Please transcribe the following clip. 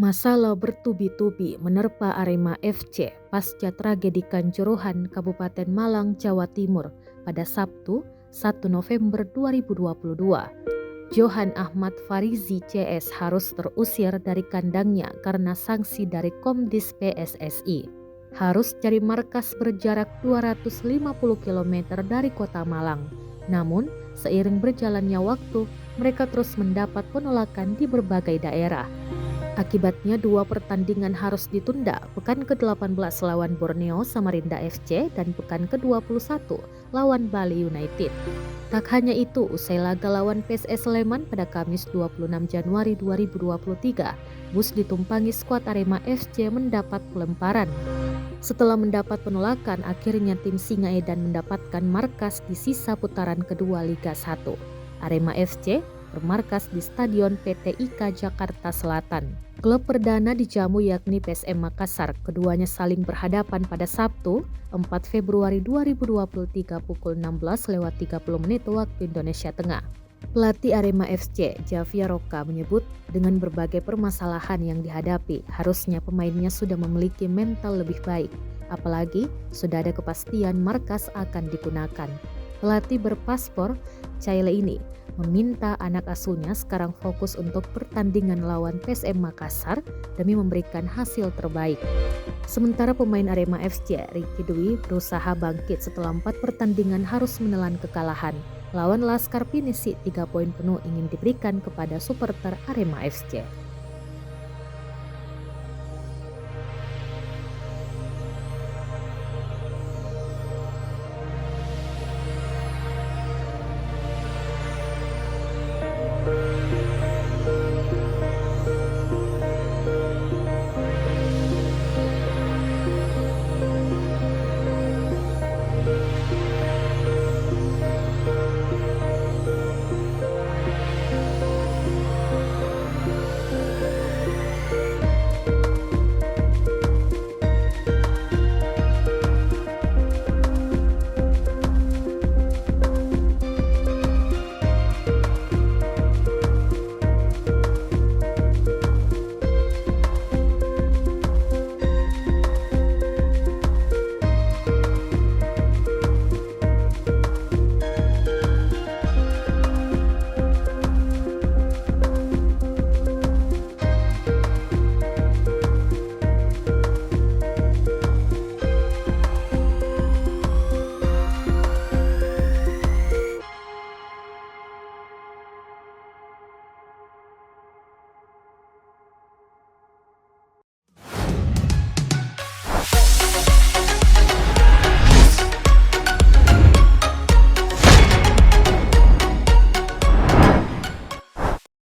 Masalah bertubi-tubi menerpa Arema FC pasca tragedi Kanjuruhan Kabupaten Malang, Jawa Timur pada Sabtu 1 November 2022. Johan Ahmad Farizi CS harus terusir dari kandangnya karena sanksi dari Komdis PSSI. Harus cari markas berjarak 250 km dari kota Malang. Namun, seiring berjalannya waktu, mereka terus mendapat penolakan di berbagai daerah. Akibatnya dua pertandingan harus ditunda, pekan ke-18 lawan Borneo Samarinda FC dan pekan ke-21 lawan Bali United. Tak hanya itu, usai laga lawan PSS Sleman pada Kamis 26 Januari 2023, bus ditumpangi skuad Arema FC mendapat pelemparan. Setelah mendapat penolakan, akhirnya tim Singaedan mendapatkan markas di sisa putaran kedua Liga 1. Arema FC bermarkas di Stadion PT IKA Jakarta Selatan. Klub perdana dijamu yakni PSM Makassar. Keduanya saling berhadapan pada Sabtu 4 Februari 2023 pukul 16:30 waktu Indonesia Tengah. Pelatih Arema FC, Javier Roca, menyebut dengan berbagai permasalahan yang dihadapi, harusnya pemainnya sudah memiliki mental lebih baik. Apalagi sudah ada kepastian markas akan digunakan. Pelatih berpaspor Chile ini meminta anak asuhnya sekarang fokus untuk pertandingan lawan PSM Makassar demi memberikan hasil terbaik. Sementara pemain Arema FC, Ricky Dwi, berusaha bangkit setelah 4 pertandingan harus menelan kekalahan. Lawan Laskar Pinisi, 3 poin penuh ingin diberikan kepada supporter Arema FC.